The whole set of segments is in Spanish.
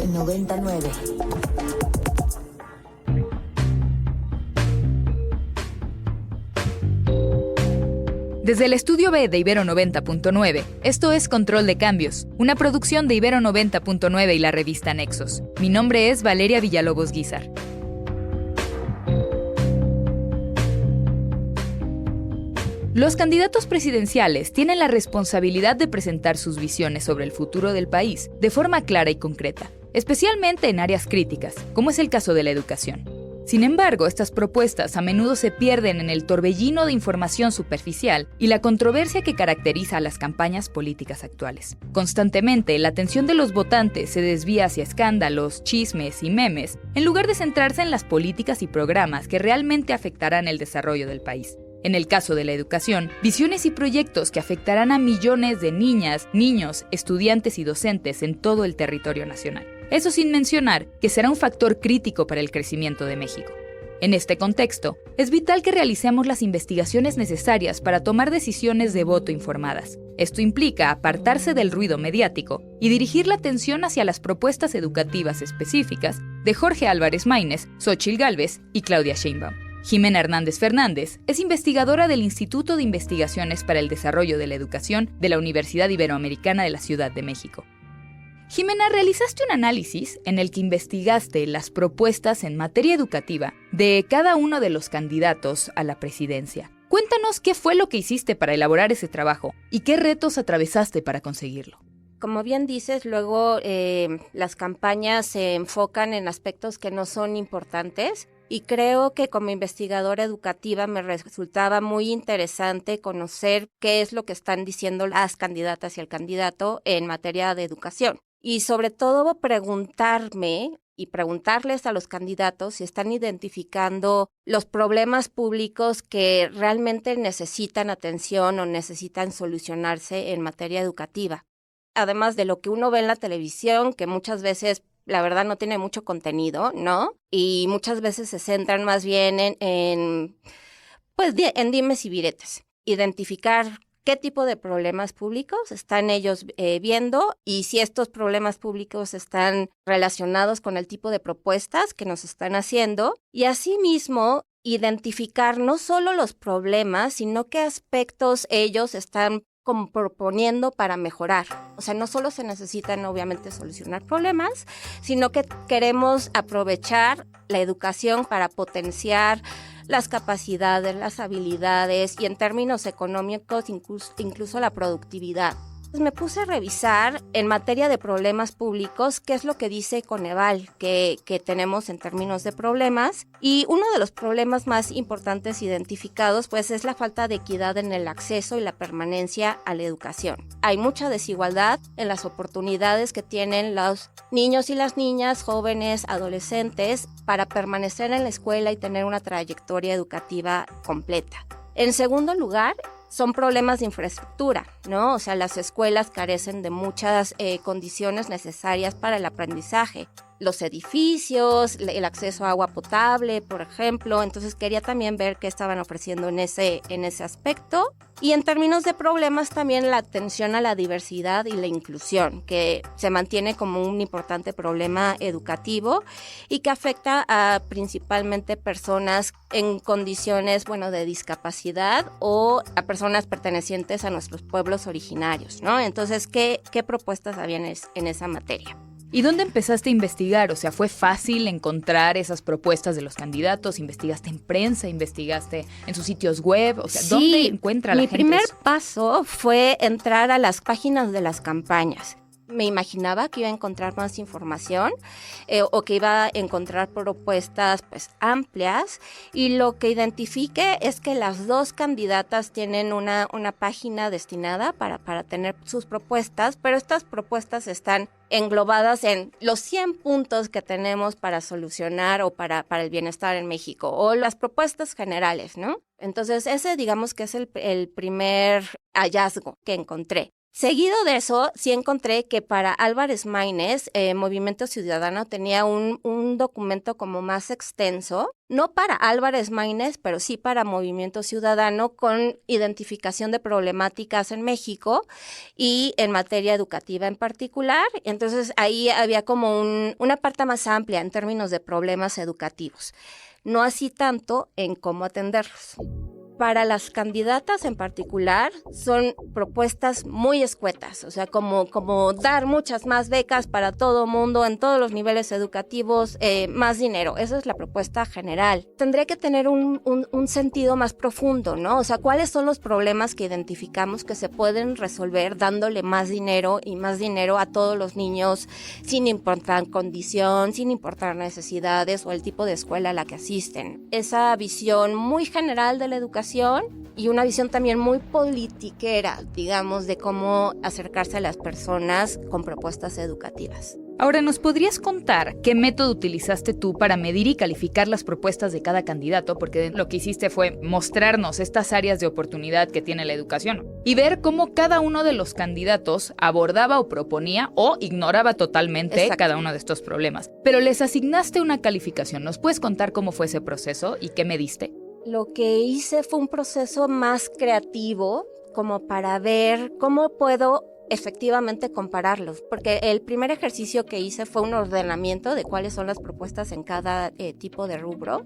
99. Desde el estudio B de Ibero 90.9, esto es Control de Cambios, una producción de Ibero 90.9 y la revista Nexos. Mi nombre es Valeria Villalobos Guízar. Los candidatos presidenciales tienen la responsabilidad de presentar sus visiones sobre el futuro del país de forma clara y concreta, especialmente en áreas críticas, como es el caso de la educación. Sin embargo, estas propuestas a menudo se pierden en el torbellino de información superficial y la controversia que caracteriza a las campañas políticas actuales. Constantemente, la atención de los votantes se desvía hacia escándalos, chismes y memes, en lugar de centrarse en las políticas y programas que realmente afectarán el desarrollo del país. En el caso de la educación, visiones y proyectos que afectarán a millones de niñas, niños, estudiantes y docentes en todo el territorio nacional. Eso sin mencionar que será un factor crítico para el crecimiento de México. En este contexto, es vital que realicemos las investigaciones necesarias para tomar decisiones de voto informadas. Esto implica apartarse del ruido mediático y dirigir la atención hacia las propuestas educativas específicas de Jorge Álvarez Maínez, Xóchitl Gálvez y Claudia Sheinbaum. Jimena Hernández Fernández es investigadora del Instituto de Investigaciones para el Desarrollo de la Educación de la Universidad Iberoamericana de la Ciudad de México. Jimena, realizaste un análisis en el que investigaste las propuestas en materia educativa de cada uno de los candidatos a la presidencia. Cuéntanos qué fue lo que hiciste para elaborar ese trabajo y qué retos atravesaste para conseguirlo. Como bien dices, luego las campañas se enfocan en aspectos que no son importantes y creo que como investigadora educativa me resultaba muy interesante conocer qué es lo que están diciendo las candidatas y el candidato en materia de educación. Y sobre todo preguntarme y preguntarles a los candidatos si están identificando los problemas públicos que realmente necesitan atención o necesitan solucionarse en materia educativa. Además de lo que uno ve en la televisión, que muchas veces la verdad no tiene mucho contenido, ¿no? Y muchas veces se centran más bien en dimes y diretes. Identificar qué tipo de problemas públicos están ellos viendo y si estos problemas públicos están relacionados con el tipo de propuestas que nos están haciendo. Y asimismo, identificar no solo los problemas, sino qué aspectos ellos están como proponiendo para mejorar. O sea, no solo se necesitan obviamente solucionar problemas, sino que queremos aprovechar la educación para potenciar las capacidades, las habilidades y en términos económicos incluso la productividad. Me puse a revisar en materia de problemas públicos qué es lo que dice Coneval que tenemos en términos de problemas, y uno de los problemas más importantes identificados pues es la falta de equidad en el acceso y la permanencia a la educación. Hay mucha desigualdad en las oportunidades que tienen los niños y las niñas, jóvenes, adolescentes para permanecer en la escuela y tener una trayectoria educativa completa. En segundo lugar, son problemas de infraestructura, ¿no? O sea, las escuelas carecen de muchas condiciones necesarias para el aprendizaje. Los edificios, el acceso a agua potable, por ejemplo. Entonces quería también ver qué estaban ofreciendo en ese aspecto. Y en términos de problemas también la atención a la diversidad y la inclusión, que se mantiene como un importante problema educativo y que afecta a principalmente personas en condiciones, de discapacidad o a personas pertenecientes a nuestros pueblos originarios, ¿no? Entonces, ¿qué propuestas habían en esa materia? ¿Y dónde empezaste a investigar? O sea, ¿fue fácil encontrar esas propuestas de los candidatos? ¿Investigaste en prensa? ¿Investigaste en sus sitios web? O sea, sí, ¿dónde encuentra la gente Mi primer eso? paso fue entrar a las páginas de las campañas. Me imaginaba que iba a encontrar más información o que iba a encontrar propuestas amplias, y lo que identifiqué es que las dos candidatas tienen una página destinada para tener sus propuestas, pero estas propuestas están englobadas en los 100 puntos que tenemos para solucionar o para el bienestar en México, o las propuestas generales, ¿no? Entonces ese digamos que es el primer hallazgo que encontré. Seguido de eso, sí encontré que para Álvarez Maínez, Movimiento Ciudadano tenía un documento como más extenso, no para Álvarez Maínez, pero sí para Movimiento Ciudadano, con identificación de problemáticas en México y en materia educativa en particular. Entonces ahí había como una parte más amplia en términos de problemas educativos, no así tanto en cómo atenderlos. Para las candidatas en particular son propuestas muy escuetas, o sea, como dar muchas más becas para todo mundo en todos los niveles educativos, más dinero. Esa es la propuesta general. Tendría que tener un sentido más profundo, ¿no? O sea, ¿cuáles son los problemas que identificamos que se pueden resolver dándole más dinero y más dinero a todos los niños sin importar condición, sin importar necesidades o el tipo de escuela a la que asisten? Esa visión muy general de la educación y una visión también muy politiquera, digamos, de cómo acercarse a las personas con propuestas educativas. Ahora, ¿nos podrías contar qué método utilizaste tú para medir y calificar las propuestas de cada candidato? Porque lo que hiciste fue mostrarnos estas áreas de oportunidad que tiene la educación y ver cómo cada uno de los candidatos abordaba o proponía o ignoraba totalmente cada uno de estos problemas. Pero les asignaste una calificación. ¿Nos puedes contar cómo fue ese proceso y qué mediste? Lo que hice fue un proceso más creativo, como para ver cómo puedo efectivamente compararlos, porque el primer ejercicio que hice fue un ordenamiento de cuáles son las propuestas en cada tipo de rubro,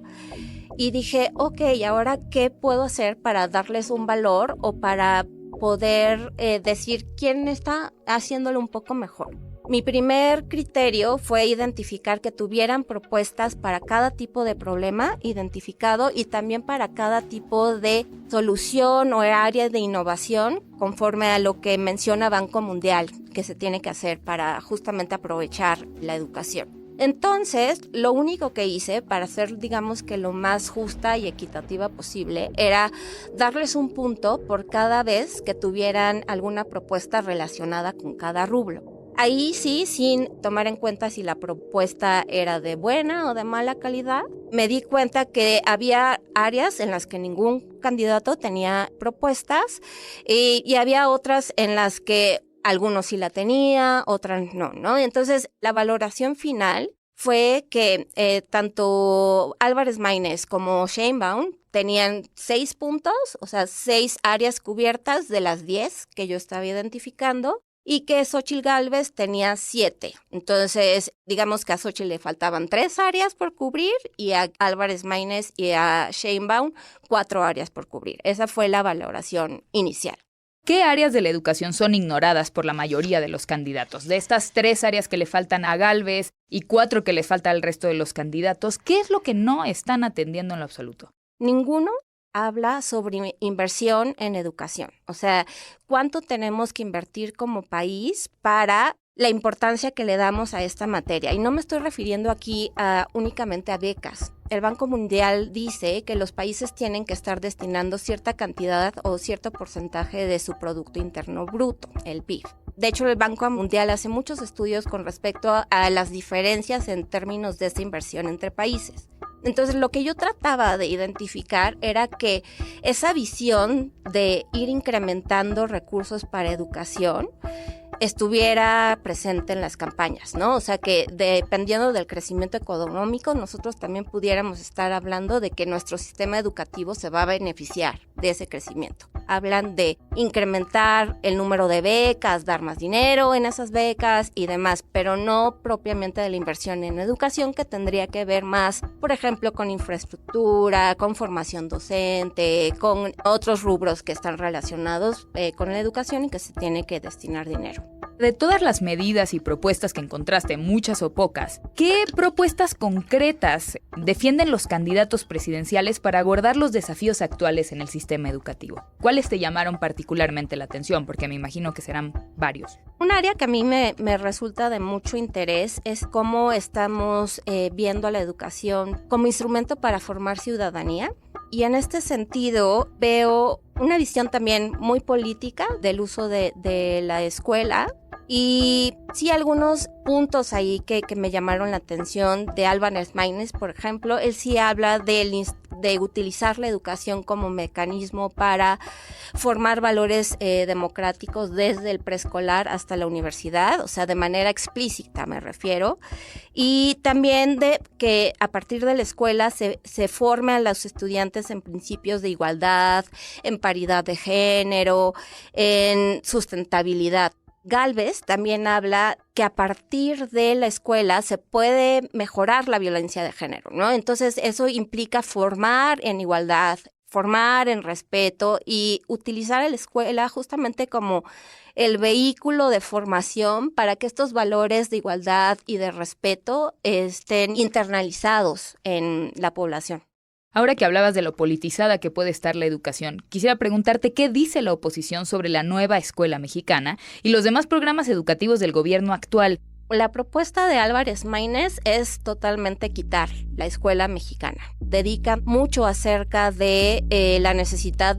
y dije, ok, ¿ahora qué puedo hacer para darles un valor o para poder decir quién está haciéndolo un poco mejor? Mi primer criterio fue identificar que tuvieran propuestas para cada tipo de problema identificado y también para cada tipo de solución o área de innovación conforme a lo que menciona Banco Mundial que se tiene que hacer para justamente aprovechar la educación. Entonces, lo único que hice para ser, digamos que lo más justa y equitativa posible era darles un punto por cada vez que tuvieran alguna propuesta relacionada con cada rubro. Ahí sí, sin tomar en cuenta si la propuesta era de buena o de mala calidad, me di cuenta que había áreas en las que ningún candidato tenía propuestas y había otras en las que algunos sí la tenía, otras no, ¿no? Entonces, la valoración final fue que tanto Álvarez Maínez como Sheinbaum tenían 6 puntos, o sea, 6 áreas cubiertas de las 10 que yo estaba identificando, y que Xóchitl Gálvez tenía 7. Entonces, digamos que a Xóchitl le faltaban 3 áreas por cubrir y a Álvarez Maínez y a Sheinbaum 4 áreas por cubrir. Esa fue la valoración inicial. ¿Qué áreas de la educación son ignoradas por la mayoría de los candidatos? De estas 3 áreas que le faltan a Gálvez y 4 que le falta al resto de los candidatos, ¿qué es lo que no están atendiendo en lo absoluto? Ninguno habla sobre inversión en educación. O sea, ¿cuánto tenemos que invertir como país para la importancia que le damos a esta materia? Y no me estoy refiriendo aquí únicamente a becas. El Banco Mundial dice que los países tienen que estar destinando cierta cantidad o cierto porcentaje de su Producto Interno Bruto, el PIB. De hecho, el Banco Mundial hace muchos estudios con respecto a las diferencias en términos de esta inversión entre países. Entonces, lo que yo trataba de identificar era que esa visión de ir incrementando recursos para educación estuviera presente en las campañas, ¿no? O sea, que dependiendo del crecimiento económico, nosotros también pudiéramos estar hablando de que nuestro sistema educativo se va a beneficiar de ese crecimiento. Hablan de incrementar el número de becas, dar más dinero en esas becas y demás, pero no propiamente de la inversión en educación, que tendría que ver más, por ejemplo, con infraestructura, con formación docente, con otros rubros que están relacionados con la educación y que se tiene que destinar dinero. De todas las medidas y propuestas que encontraste, muchas o pocas, ¿qué propuestas concretas defienden los candidatos presidenciales para abordar los desafíos actuales en el sistema educativo? ¿Cuáles te llamaron particularmente la atención? Porque me imagino que serán varios. Un área que a mí me resulta de mucho interés es cómo estamos viendo a la educación como instrumento para formar ciudadanía. Y en este sentido veo una visión también muy política del uso de la escuela Y sí, algunos puntos ahí que me llamaron la atención de Álvarez Maínez, por ejemplo, él sí habla de utilizar la educación como mecanismo para formar valores democráticos desde el preescolar hasta la universidad, o sea, de manera explícita me refiero, y también de que a partir de la escuela se forme a los estudiantes en principios de igualdad, en paridad de género, en sustentabilidad. Gálvez también habla que a partir de la escuela se puede mejorar la violencia de género, ¿no? Entonces eso implica formar en igualdad, formar en respeto y utilizar a la escuela justamente como el vehículo de formación para que estos valores de igualdad y de respeto estén internalizados en la población. Ahora que hablabas de lo politizada que puede estar la educación, quisiera preguntarte qué dice la oposición sobre la nueva escuela mexicana y los demás programas educativos del gobierno actual. La propuesta de Álvarez Maínez es totalmente quitar la escuela mexicana. Dedica mucho acerca de la necesidad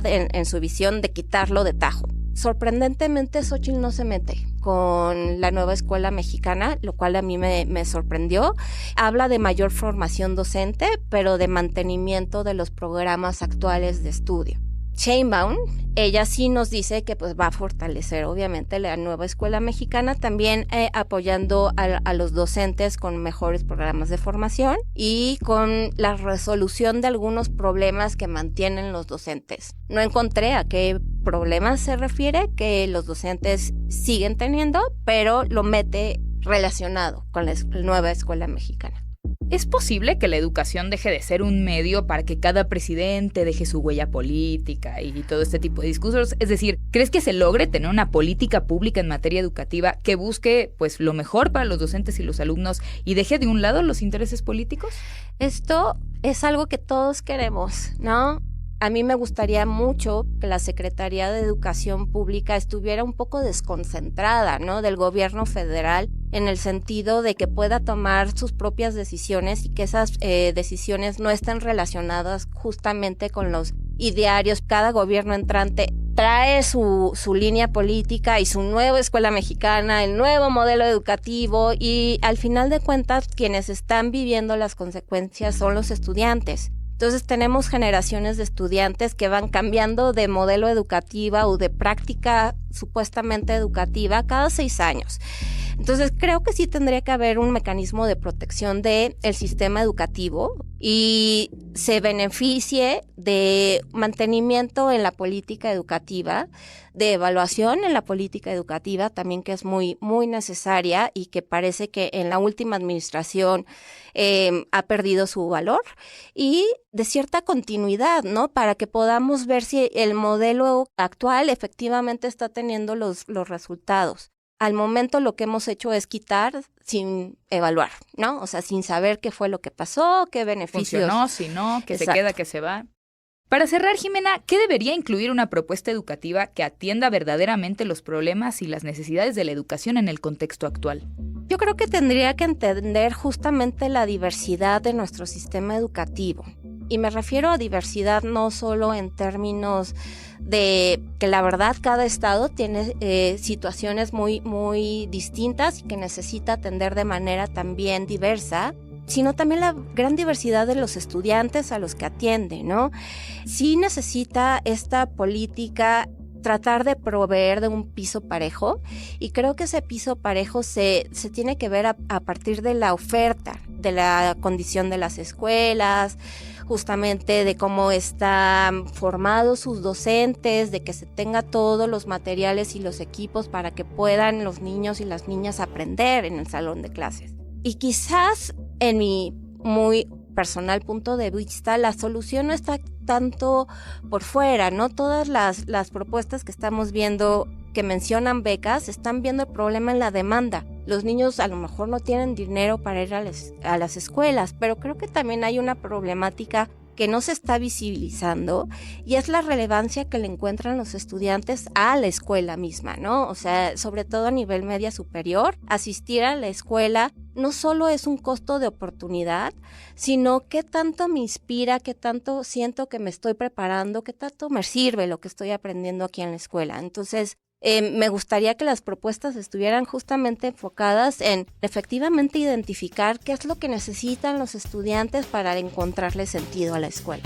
en su visión de quitarlo de tajo. Sorprendentemente, Xóchitl no se mete con la nueva escuela mexicana, lo cual a mí me sorprendió. Habla de mayor formación docente, pero de mantenimiento de los programas actuales de estudio. Sheinbaum, ella sí nos dice que pues va a fortalecer obviamente la nueva escuela mexicana, también apoyando a los docentes con mejores programas de formación y con la resolución de algunos problemas que mantienen los docentes. No encontré a qué problemas se refiere que los docentes siguen teniendo, pero lo mete relacionado con la nueva escuela mexicana. ¿Es posible que la educación deje de ser un medio para que cada presidente deje su huella política y todo este tipo de discursos? Es decir, ¿crees que se logre tener una política pública en materia educativa que busque pues lo mejor para los docentes y los alumnos y deje de un lado los intereses políticos? Esto es algo que todos queremos, ¿no? A mí me gustaría mucho que la Secretaría de Educación Pública estuviera un poco desconcentrada, ¿no?, del gobierno federal, en el sentido de que pueda tomar sus propias decisiones y que esas decisiones no estén relacionadas justamente con los idearios. Cada gobierno entrante trae su línea política y su nueva escuela mexicana, el nuevo modelo educativo, y al final de cuentas quienes están viviendo las consecuencias son los estudiantes. Entonces tenemos generaciones de estudiantes que van cambiando de modelo educativa o de práctica supuestamente educativa cada 6 años. Entonces creo que sí tendría que haber un mecanismo de protección del sistema educativo y se beneficie de mantenimiento en la política educativa, de evaluación en la política educativa también, que es muy, muy necesaria y que parece que en la última administración ha perdido su valor, y de cierta continuidad, ¿no?, para que podamos ver si el modelo actual efectivamente está teniendo los resultados. Al momento lo que hemos hecho es quitar sin evaluar, ¿no? O sea, sin saber qué fue lo que pasó, qué beneficios. Funcionó, si no, que Exacto. se queda, que se va. Para cerrar, Jimena, ¿qué debería incluir una propuesta educativa que atienda verdaderamente los problemas y las necesidades de la educación en el contexto actual? Yo creo que tendría que entender justamente la diversidad de nuestro sistema educativo. Y me refiero a diversidad no solo en términos de que la verdad cada estado tiene situaciones muy, muy distintas y que necesita atender de manera también diversa, sino también la gran diversidad de los estudiantes a los que atiende, ¿no? Sí necesita esta política tratar de proveer de un piso parejo, y creo que ese piso parejo se tiene que ver a partir de la oferta, de la condición de las escuelas, justamente de cómo están formados sus docentes, de que se tenga todos los materiales y los equipos para que puedan los niños y las niñas aprender en el salón de clases. Y quizás en mi muy personal punto de vista, la solución no está tanto por fuera, ¿no? Todas las propuestas que estamos viendo que mencionan becas están viendo el problema en la demanda. Los niños a lo mejor no tienen dinero para ir a las escuelas, pero creo que también hay una problemática que no se está visibilizando, y es la relevancia que le encuentran los estudiantes a la escuela misma, ¿no? O sea, sobre todo a nivel media superior, asistir a la escuela no solo es un costo de oportunidad, sino qué tanto me inspira, qué tanto siento que me estoy preparando, qué tanto me sirve lo que estoy aprendiendo aquí en la escuela. Entonces, Me gustaría que las propuestas estuvieran justamente enfocadas en efectivamente identificar qué es lo que necesitan los estudiantes para encontrarle sentido a la escuela.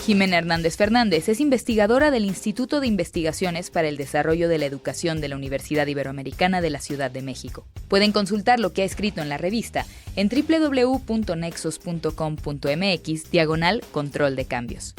Jimena Hernández Fernández es investigadora del Instituto de Investigaciones para el Desarrollo de la Educación de la Universidad Iberoamericana de la Ciudad de México. Pueden consultar lo que ha escrito en la revista en www.nexos.com.mx/control de cambios.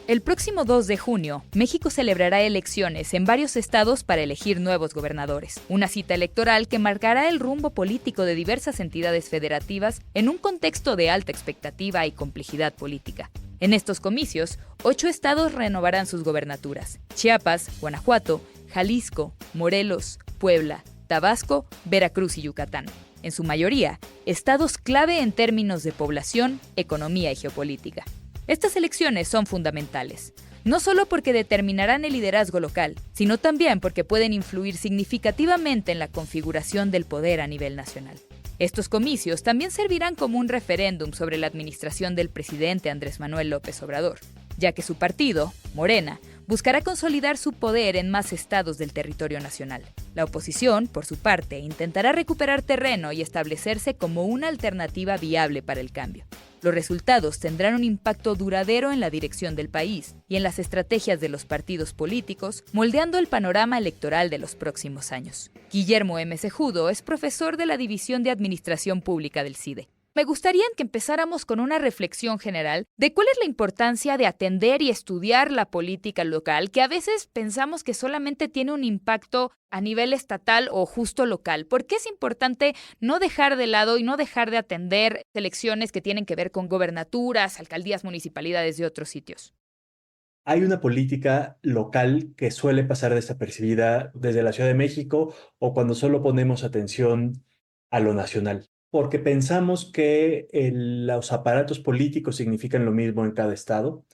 El próximo 2 de junio, México celebrará elecciones en varios estados para elegir nuevos gobernadores. Una cita electoral que marcará el rumbo político de diversas entidades federativas en un contexto de alta expectativa y complejidad política. En estos comicios, 8 estados renovarán sus gobernaturas: Chiapas, Guanajuato, Jalisco, Morelos, Puebla, Tabasco, Veracruz y Yucatán. En su mayoría, estados clave en términos de población, economía y geopolítica. Estas elecciones son fundamentales, no solo porque determinarán el liderazgo local, sino también porque pueden influir significativamente en la configuración del poder a nivel nacional. Estos comicios también servirán como un referéndum sobre la administración del presidente Andrés Manuel López Obrador, ya que su partido, Morena, buscará consolidar su poder en más estados del territorio nacional. La oposición, por su parte, intentará recuperar terreno y establecerse como una alternativa viable para el cambio. Los resultados tendrán un impacto duradero en la dirección del país y en las estrategias de los partidos políticos, moldeando el panorama electoral de los próximos años. Guillermo M. Cejudo es profesor de la División de Administración Pública del CIDE. Me gustaría que empezáramos con una reflexión general de cuál es la importancia de atender y estudiar la política local, que a veces pensamos que solamente tiene un impacto a nivel estatal o justo local. ¿Por qué es importante no dejar de lado y no dejar de atender elecciones que tienen que ver con gobernaturas, alcaldías, municipalidades de otros sitios? Hay una política local que suele pasar desapercibida desde la Ciudad de México o cuando solo ponemos atención a lo nacional, porque pensamos que los aparatos políticos significan lo mismo en cada estado,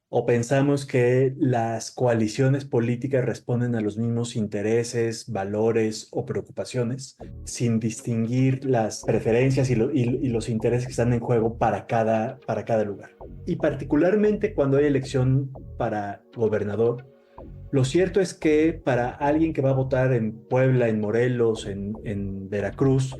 o pensamos que las coaliciones políticas responden a los mismos intereses, valores o preocupaciones, sin distinguir las preferencias y los intereses que están en juego para cada lugar. Y particularmente cuando hay elección para gobernador, lo cierto es que para alguien que va a votar en Puebla, en Morelos, en Veracruz,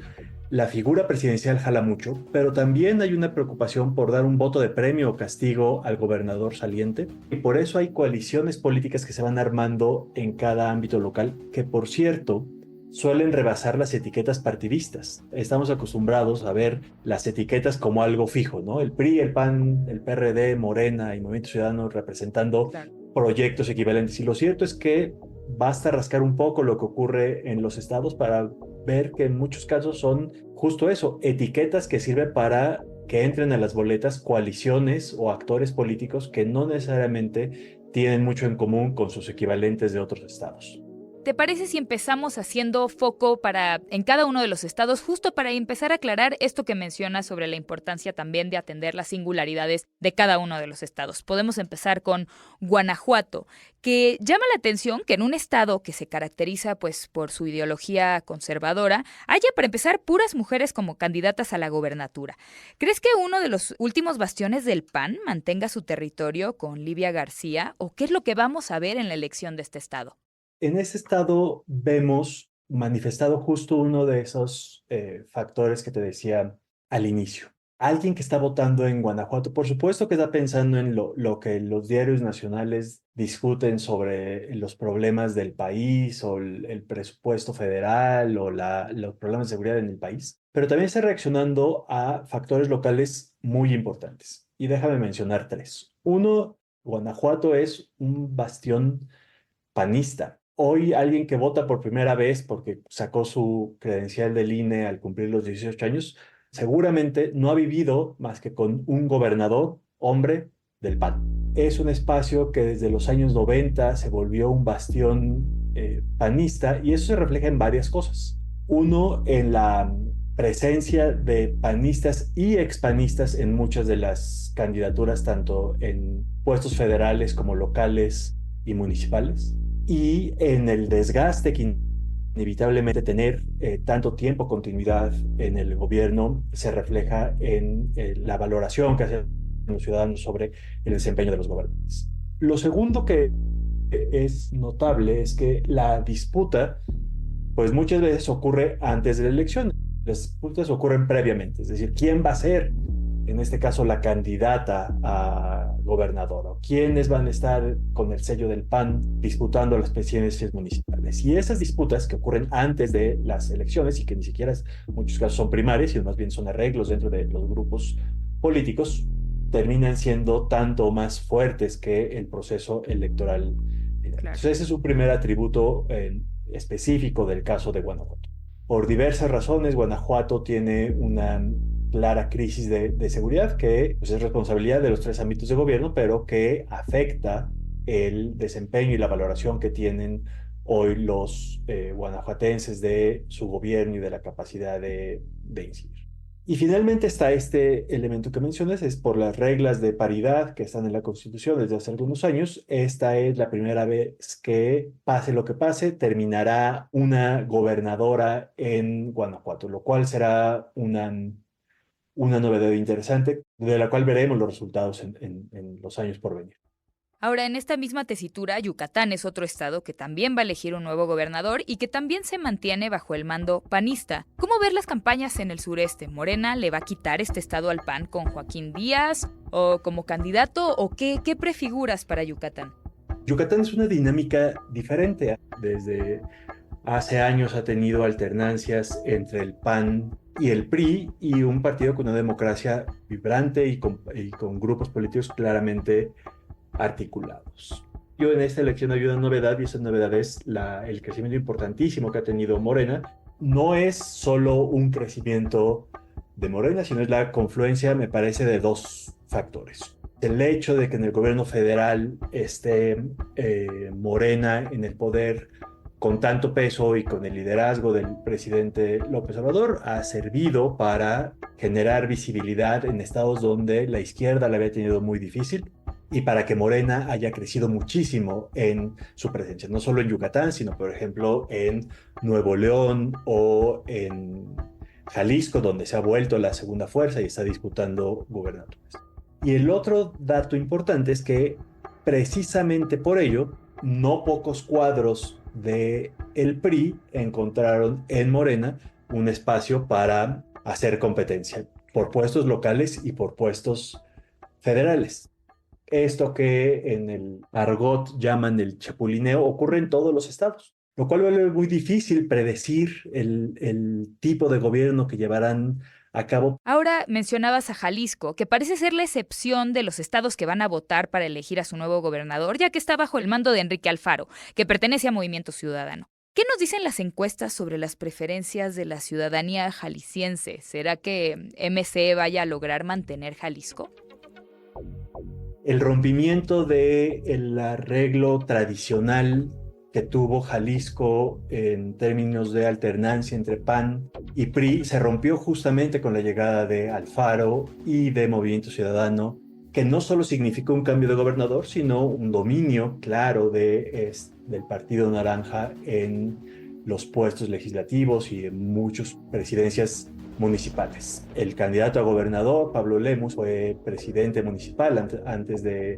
la figura presidencial jala mucho, pero también hay una preocupación por dar un voto de premio o castigo al gobernador saliente. Y por eso hay coaliciones políticas que se van armando en cada ámbito local, que por cierto, suelen rebasar las etiquetas partidistas. Estamos acostumbrados a ver las etiquetas como algo fijo, ¿no? El PRI, el PAN, el PRD, Morena y Movimiento Ciudadano representando proyectos equivalentes. Y lo cierto es que basta rascar un poco lo que ocurre en los estados para ver que en muchos casos son justo eso, etiquetas que sirven para que entren a las boletas coaliciones o actores políticos que no necesariamente tienen mucho en común con sus equivalentes de otros estados. ¿Te parece si empezamos haciendo foco en cada uno de los estados, justo para empezar a aclarar esto que mencionas sobre la importancia también de atender las singularidades de cada uno de los estados? Podemos empezar con Guanajuato, que llama la atención que en un estado que se caracteriza pues por su ideología conservadora, haya para empezar puras mujeres como candidatas a la gobernatura. ¿Crees que uno de los últimos bastiones del PAN mantenga su territorio con Livia García, o qué es lo que vamos a ver en la elección de este estado? En ese estado vemos manifestado justo uno de esos factores que te decía al inicio. Alguien que está votando en Guanajuato, por supuesto que está pensando en lo que los diarios nacionales discuten sobre los problemas del país o el presupuesto federal o los problemas de seguridad en el país, pero también está reaccionando a factores locales muy importantes. Y déjame mencionar 3. Uno, Guanajuato es un bastión panista. Hoy alguien que vota por primera vez porque sacó su credencial del INE al cumplir los 18 años, seguramente no ha vivido más que con un gobernador hombre del PAN. Es un espacio que desde los años 90 se volvió un bastión panista y eso se refleja en varias cosas. Uno, en la presencia de panistas y expanistas en muchas de las candidaturas, tanto en puestos federales como locales y municipales, y en el desgaste que inevitablemente tener tanto tiempo continuidad en el gobierno se refleja en la valoración que hacen los ciudadanos sobre el desempeño de los gobernantes. Lo segundo que es notable es que la disputa, pues muchas veces ocurre antes de la elección. Las disputas ocurren previamente, es decir, ¿quién va a ser, en este caso, la candidata a gobernadora? ¿O quiénes van a estar con el sello del PAN disputando las presidencias municipales? Y esas disputas que ocurren antes de las elecciones y que ni siquiera en muchos casos son primarias, sino más bien son arreglos dentro de los grupos políticos, terminan siendo tanto más fuertes que el proceso electoral. Claro. Entonces, ese es un primer atributo específico del caso de Guanajuato. Por diversas razones, Guanajuato tiene una clara crisis de seguridad que pues, es responsabilidad de los tres ámbitos de gobierno, pero que afecta el desempeño y la valoración que tienen hoy los guanajuatenses de su gobierno y de la capacidad de incidir. Y finalmente está este elemento que mencionas, es por las reglas de paridad que están en la Constitución desde hace algunos años. Esta es la primera vez que, pase lo que pase, terminará una gobernadora en Guanajuato, lo cual será una novedad interesante, de la cual veremos los resultados en los años por venir. Ahora, en esta misma tesitura, Yucatán es otro estado que también va a elegir un nuevo gobernador y que también se mantiene bajo el mando panista. ¿Cómo ver las campañas en el sureste? ¿Morena le va a quitar este estado al PAN con Joaquín Díaz o como candidato o qué prefiguras para Yucatán? Yucatán es una dinámica diferente. Desde hace años ha tenido alternancias entre el PAN y el PRI y un partido con una democracia vibrante y con grupos políticos claramente articulados. Yo en esta elección hay una novedad y esa novedad es el crecimiento importantísimo que ha tenido Morena. No es solo un crecimiento de Morena, sino es la confluencia, me parece, de dos factores. El hecho de que en el gobierno federal esté Morena en el poder con tanto peso y con el liderazgo del presidente López Obrador ha servido para generar visibilidad en estados donde la izquierda la había tenido muy difícil y para que Morena haya crecido muchísimo en su presencia, no solo en Yucatán, sino por ejemplo en Nuevo León o en Jalisco, donde se ha vuelto la segunda fuerza y está disputando gubernaturas. Y el otro dato importante es que precisamente por ello, no pocos cuadros del PRI encontraron en Morena un espacio para hacer competencia por puestos locales y por puestos federales. Esto que en el argot llaman el chapulineo ocurre en todos los estados, lo cual vuelve muy difícil predecir el tipo de gobierno que llevarán a cabo. Ahora mencionabas a Jalisco, que parece ser la excepción de los estados que van a votar para elegir a su nuevo gobernador, ya que está bajo el mando de Enrique Alfaro, que pertenece a Movimiento Ciudadano. ¿Qué nos dicen las encuestas sobre las preferencias de la ciudadanía jalisciense? ¿Será que MC vaya a lograr mantener Jalisco? El rompimiento del arreglo tradicional que tuvo Jalisco en términos de alternancia entre PAN y PRI se rompió justamente con la llegada de Alfaro y de Movimiento Ciudadano, que no solo significó un cambio de gobernador, sino un dominio claro del Partido Naranja en los puestos legislativos y en muchas presidencias municipales. El candidato a gobernador, Pablo Lemus, fue presidente municipal antes de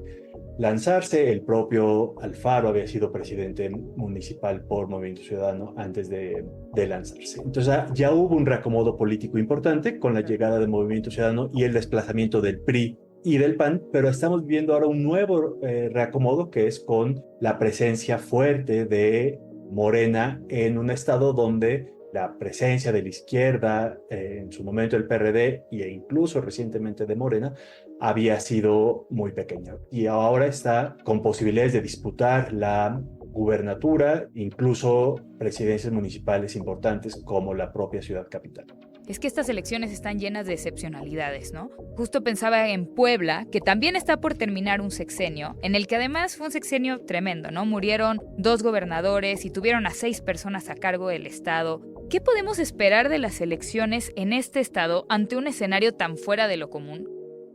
lanzarse. El propio Alfaro había sido presidente municipal por Movimiento Ciudadano antes de lanzarse. Entonces ya hubo un reacomodo político importante con la llegada de Movimiento Ciudadano y el desplazamiento del PRI y del PAN, pero estamos viendo ahora un nuevo reacomodo que es con la presencia fuerte de Morena en un estado donde la presencia de la izquierda, en su momento el PRD e incluso recientemente de Morena, había sido muy pequeña. Y ahora está con posibilidades de disputar la gubernatura, incluso presidencias municipales importantes como la propia ciudad capital. Es que estas elecciones están llenas de excepcionalidades, ¿no? Justo pensaba en Puebla, que también está por terminar un sexenio, en el que además fue un sexenio tremendo, ¿no? Murieron 2 gobernadores y tuvieron a 6 personas a cargo del estado. ¿Qué podemos esperar de las elecciones en este estado ante un escenario tan fuera de lo común?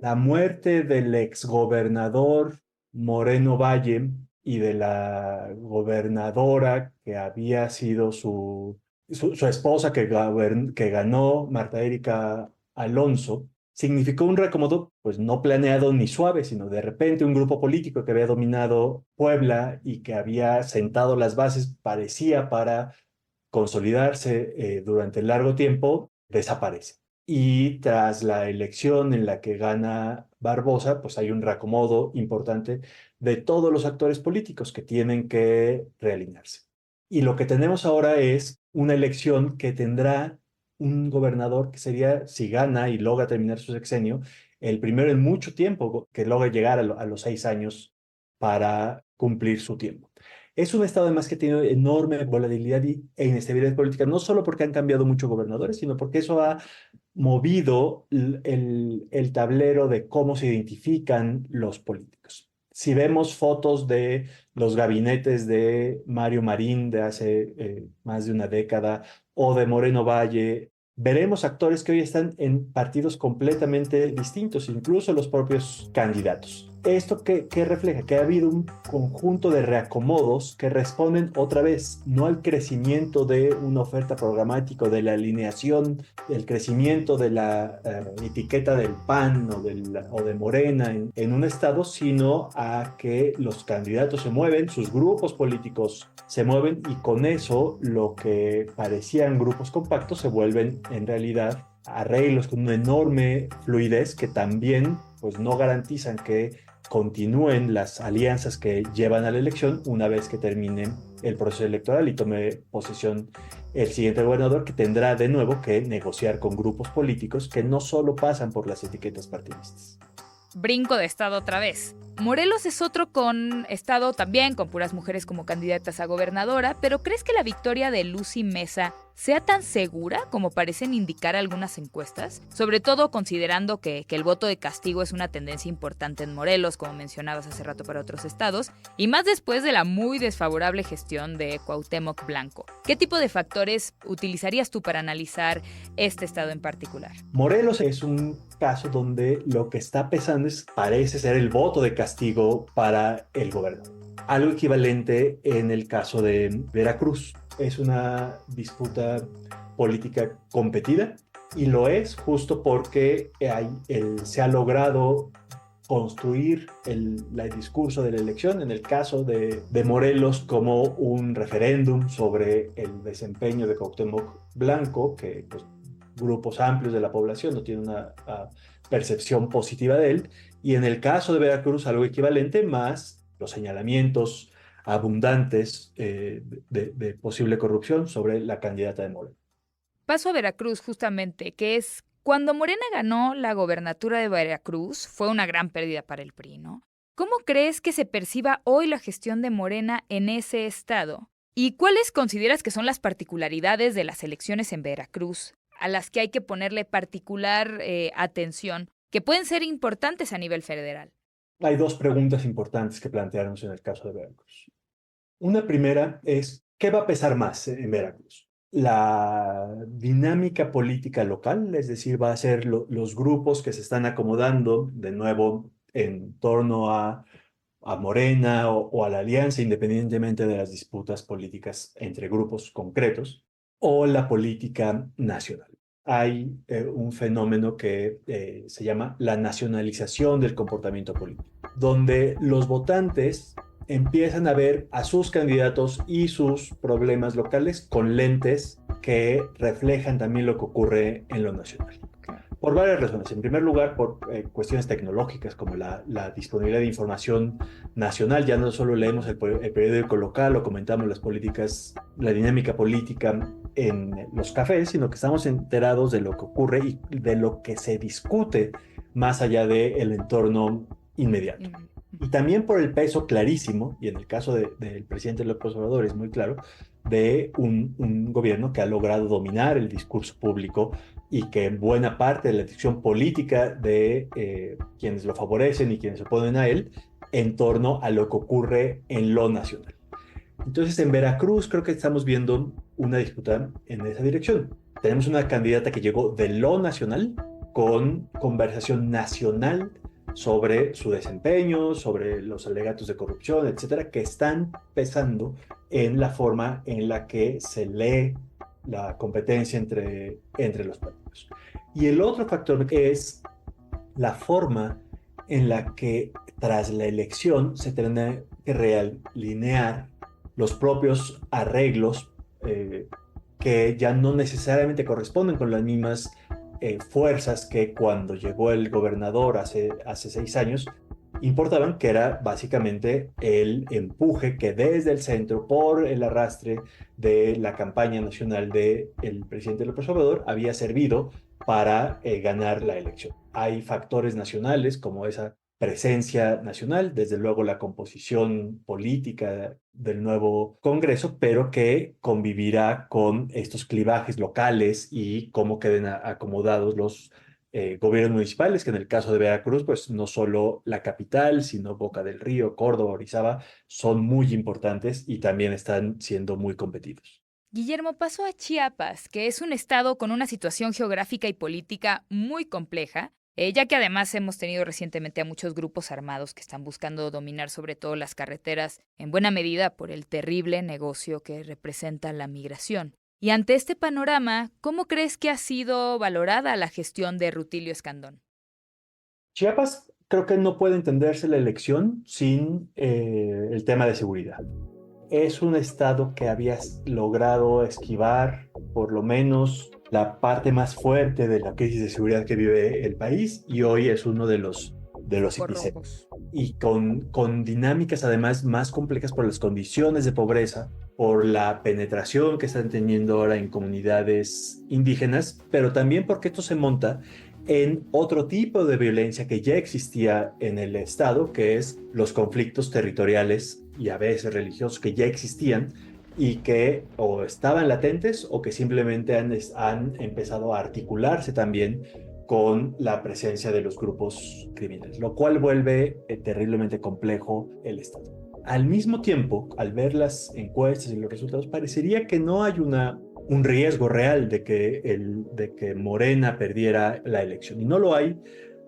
La muerte del exgobernador Moreno Valle y de la gobernadora que había sido su esposa que ganó, Marta Erika Alonso, significó un reacomodo, pues no planeado ni suave, sino de repente un grupo político que había dominado Puebla y que había sentado las bases, parecía para consolidarse durante largo tiempo, desaparece. Y tras la elección en la que gana Barbosa, pues hay un reacomodo importante de todos los actores políticos que tienen que realinearse. Y lo que tenemos ahora es una elección que tendrá un gobernador que sería, si gana y logra terminar su sexenio, el primero en mucho tiempo que logra llegar a los 6 años para cumplir su tiempo. Es un estado además que tiene enorme volatilidad e inestabilidad política, no solo porque han cambiado muchos gobernadores, sino porque eso ha movido el tablero de cómo se identifican los políticos. Si vemos fotos de los gabinetes de Mario Marín de hace más de una década o de Moreno Valle, veremos actores que hoy están en partidos completamente distintos, incluso los propios candidatos. ¿Esto qué refleja? Que ha habido un conjunto de reacomodos que responden otra vez no al crecimiento de una oferta programática, de la alineación, del crecimiento de la etiqueta del PAN o de Morena en un estado, sino a que los candidatos se mueven, sus grupos políticos se mueven y con eso lo que parecían grupos compactos se vuelven en realidad arreglos con una enorme fluidez que también pues no garantizan que continúen las alianzas que llevan a la elección una vez que termine el proceso electoral y tome posesión el siguiente gobernador, que tendrá de nuevo que negociar con grupos políticos que no solo pasan por las etiquetas partidistas. Brinco de estado otra vez. Morelos es otro estado también con puras mujeres como candidatas a gobernadora, pero ¿crees que la victoria de Lucy Mesa sea tan segura como parecen indicar algunas encuestas? Sobre todo considerando que el voto de castigo es una tendencia importante en Morelos, como mencionabas hace rato para otros estados, y más después de la muy desfavorable gestión de Cuauhtémoc Blanco. ¿Qué tipo de factores utilizarías tú para analizar este estado en particular? Morelos es un caso donde lo que está pesando parece ser el voto de castigo para el gobernador. Algo equivalente en el caso de Veracruz. Es una disputa política competida y lo es justo porque se ha logrado construir el discurso de la elección, en el caso de Morelos, como un referéndum sobre el desempeño de Cuauhtémoc Blanco, que pues, grupos amplios de la población no tienen una percepción positiva de él, y en el caso de Veracruz algo equivalente, más los señalamientos abundantes de posible corrupción sobre la candidata de Morena. Paso a Veracruz justamente, que es cuando Morena ganó la gobernatura de Veracruz, fue una gran pérdida para el PRI, ¿no? ¿Cómo crees que se perciba hoy la gestión de Morena en ese estado? ¿Y cuáles consideras que son las particularidades de las elecciones en Veracruz a las que hay que ponerle particular atención, que pueden ser importantes a nivel federal? Hay dos preguntas importantes que plantearnos en el caso de Veracruz. Una primera es, ¿qué va a pesar más en Veracruz? La dinámica política local, es decir, va a ser los grupos que se están acomodando de nuevo en torno a Morena o a la alianza, independientemente de las disputas políticas entre grupos concretos, o la política nacional. Hay un fenómeno que se llama la nacionalización del comportamiento político, donde los votantes empiezan a ver a sus candidatos y sus problemas locales con lentes que reflejan también lo que ocurre en lo nacional. Por varias razones. En primer lugar, por cuestiones tecnológicas como la disponibilidad de información nacional. Ya no solo leemos el periódico local o comentamos las políticas, la dinámica política en los cafés, sino que estamos enterados de lo que ocurre y de lo que se discute más allá del entorno inmediato. Y también por el peso clarísimo, y en el caso del presidente López Obrador es muy claro, de un gobierno que ha logrado dominar el discurso público y que en buena parte de la decisión política de quienes lo favorecen y quienes se oponen a él, en torno a lo que ocurre en lo nacional. Entonces, en Veracruz creo que estamos viendo una disputa en esa dirección. Tenemos una candidata que llegó de lo nacional con conversación nacional sobre su desempeño, sobre los alegatos de corrupción, etcétera, que están pesando en la forma en la que se lee la competencia entre los partidos. Y el otro factor es la forma en la que tras la elección se tiene que realinear los propios arreglos que ya no necesariamente corresponden con las mismas fuerzas que cuando llegó el gobernador hace 6 años importaban, que era básicamente el empuje que desde el centro, por el arrastre de la campaña nacional del presidente López Obrador, había servido para ganar la elección. Hay factores nacionales como esa presencia nacional, desde luego la composición política del nuevo Congreso, pero que convivirá con estos clivajes locales y cómo queden acomodados los gobiernos municipales, que en el caso de Veracruz, pues no solo la capital, sino Boca del Río, Córdoba, Orizaba, son muy importantes y también están siendo muy competidos. Guillermo, pasó a Chiapas, que es un estado con una situación geográfica y política muy compleja, ya que además hemos tenido recientemente a muchos grupos armados que están buscando dominar sobre todo las carreteras, en buena medida por el terrible negocio que representa la migración. Y ante este panorama, ¿cómo crees que ha sido valorada la gestión de Rutilio Escandón? Chiapas creo que no puede entenderse la elección sin el tema de seguridad. Es un estado que había logrado esquivar por lo menos la parte más fuerte de la crisis de seguridad que vive el país y hoy es uno de los Por epicentros. rojos. Y con dinámicas además más complejas por las condiciones de pobreza, por la penetración que están teniendo ahora en comunidades indígenas, pero también porque esto se monta en otro tipo de violencia que ya existía en el Estado, que es los conflictos territoriales y a veces religiosos que ya existían y que o estaban latentes o que simplemente han empezado a articularse también con la presencia de los grupos criminales, lo cual vuelve terriblemente complejo el Estado. Al mismo tiempo, al ver las encuestas y los resultados, parecería que no hay un riesgo real de que Morena perdiera la elección. Y no lo hay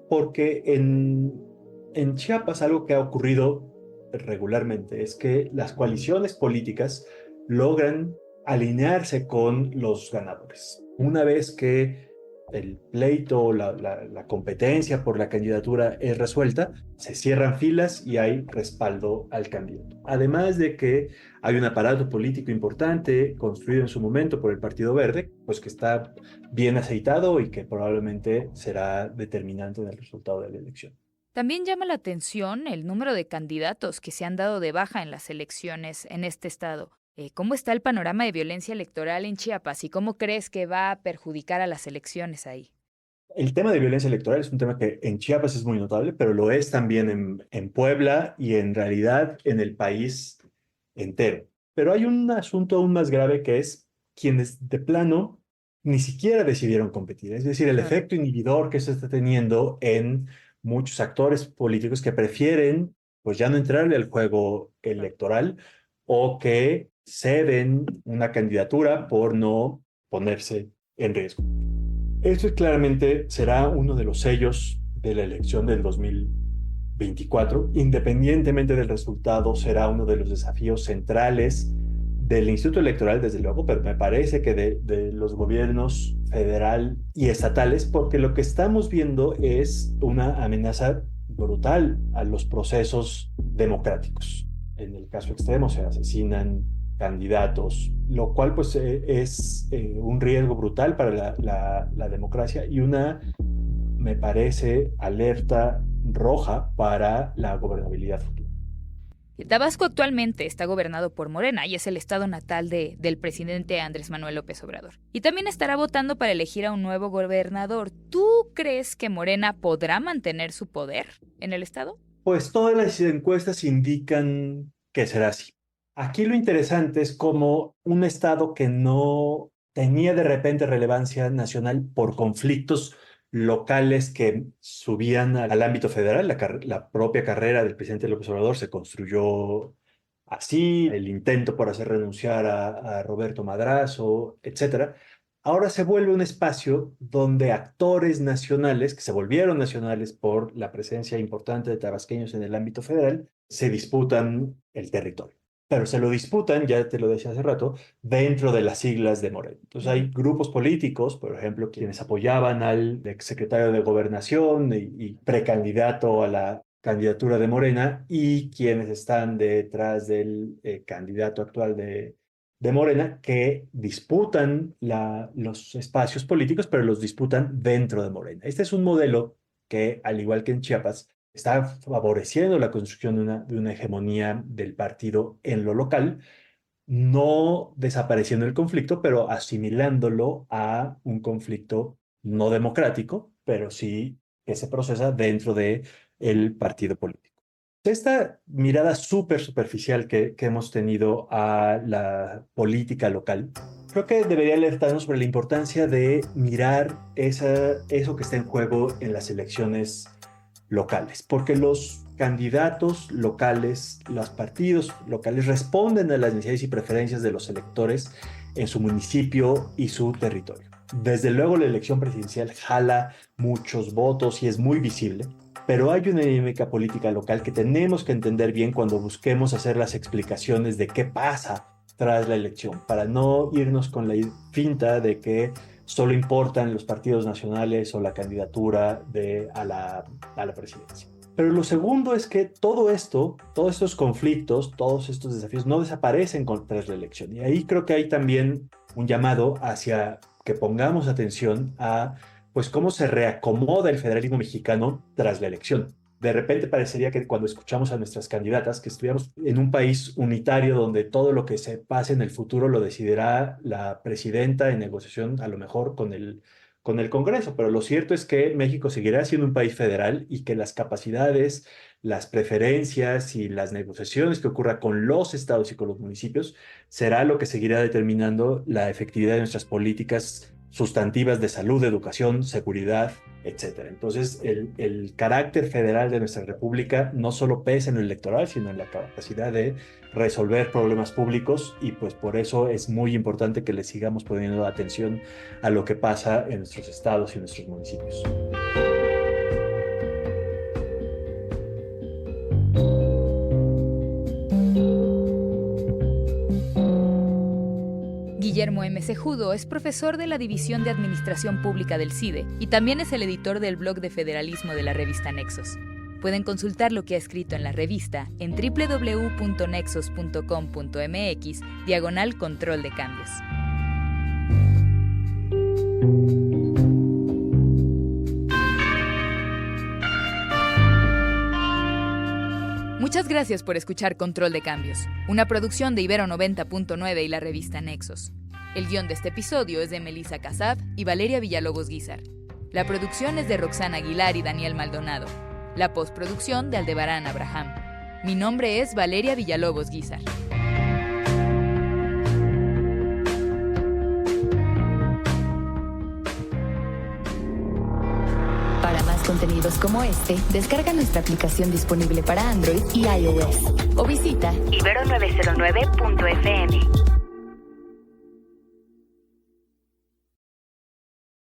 porque en Chiapas algo que ha ocurrido regularmente es que las coaliciones políticas logran alinearse con los ganadores. Una vez que el pleito, la competencia por la candidatura es resuelta, se cierran filas y hay respaldo al candidato. Además de que hay un aparato político importante construido en su momento por el Partido Verde, pues que está bien aceitado y que probablemente será determinante en el resultado de la elección. También llama la atención el número de candidatos que se han dado de baja en las elecciones en este estado. ¿Cómo está el panorama de violencia electoral en Chiapas y cómo crees que va a perjudicar a las elecciones ahí? El tema de violencia electoral es un tema que en Chiapas es muy notable, pero lo es también en Puebla y en realidad en el país entero. Pero hay un asunto aún más grave que es quienes de plano ni siquiera decidieron competir. Es decir, el Claro. efecto inhibidor que se está teniendo en muchos actores políticos que prefieren pues ya no entrarle al juego electoral o que ceden una candidatura por no ponerse en riesgo. Esto claramente será uno de los sellos de la elección del 2024. Independientemente del resultado, será uno de los desafíos centrales del Instituto Electoral, desde luego, pero me parece que de los gobiernos federal y estatales, porque lo que estamos viendo es una amenaza brutal a los procesos democráticos. En el caso extremo se asesinan candidatos, lo cual pues es un riesgo brutal para la democracia y me parece, alerta roja para la gobernabilidad futura. Tabasco actualmente está gobernado por Morena y es el estado natal del presidente Andrés Manuel López Obrador. Y también estará votando para elegir a un nuevo gobernador. ¿Tú crees que Morena podrá mantener su poder en el estado? Pues todas las encuestas indican que será así. Aquí lo interesante es cómo un estado que no tenía de repente relevancia nacional por conflictos locales que subían al ámbito federal, la propia carrera del presidente López Obrador se construyó así, el intento por hacer renunciar a Roberto Madrazo, etcétera, ahora se vuelve un espacio donde actores nacionales, que se volvieron nacionales por la presencia importante de tabasqueños en el ámbito federal, se disputan el territorio. Pero se lo disputan, ya te lo decía hace rato, dentro de las siglas de Morena. Entonces hay grupos políticos, por ejemplo, quienes apoyaban al exsecretario de Gobernación y precandidato a la candidatura de Morena, y quienes están detrás del candidato actual de Morena, que disputan los espacios políticos, pero los disputan dentro de Morena. Este es un modelo que, al igual que en Chiapas, está favoreciendo la construcción de una hegemonía del partido en lo local, no desapareciendo el conflicto, pero asimilándolo a un conflicto no democrático, pero sí que se procesa dentro del partido político. Esta mirada súper superficial que hemos tenido a la política local, creo que debería alertarnos sobre la importancia de mirar eso que está en juego en las elecciones locales, porque los candidatos locales, los partidos locales responden a las necesidades y preferencias de los electores en su municipio y su territorio. Desde luego la elección presidencial jala muchos votos y es muy visible, pero hay una dinámica política local que tenemos que entender bien cuando busquemos hacer las explicaciones de qué pasa tras la elección, para no irnos con la finta de que solo importan los partidos nacionales o la candidatura a la presidencia. Pero lo segundo es que todos estos conflictos, todos estos desafíos no desaparecen tras la elección. Y ahí creo que hay también un llamado hacia que pongamos atención a pues cómo se reacomoda el federalismo mexicano tras la elección. De repente parecería que cuando escuchamos a nuestras candidatas que estuviéramos en un país unitario donde todo lo que se pase en el futuro lo decidirá la presidenta en negociación a lo mejor con el Congreso, pero lo cierto es que México seguirá siendo un país federal y que las capacidades, las preferencias y las negociaciones que ocurra con los estados y con los municipios será lo que seguirá determinando la efectividad de nuestras políticas sustantivas de salud, educación, seguridad, etcétera. Entonces, el carácter federal de nuestra república no solo pesa en lo electoral, sino en la capacidad de resolver problemas públicos, y pues por eso es muy importante que le sigamos poniendo atención a lo que pasa en nuestros estados y en nuestros municipios. Guillermo M. Cejudo es profesor de la División de Administración Pública del CIDE y también es el editor del blog de federalismo de la revista Nexos. Pueden consultar lo que ha escrito en la revista en www.nexos.com.mx/control de cambios. Muchas gracias por escuchar Control de Cambios, una producción de Ibero 90.9 y la revista Nexos. El guión de este episodio es de Melissa Casab y Valeria Villalobos Guízar. La producción es de Roxana Aguilar y Daniel Maldonado. La postproducción de Aldebarán Abraham. Mi nombre es Valeria Villalobos Guízar. Para más contenidos como este, descarga nuestra aplicación disponible para Android y iOS o visita ibero909.fm.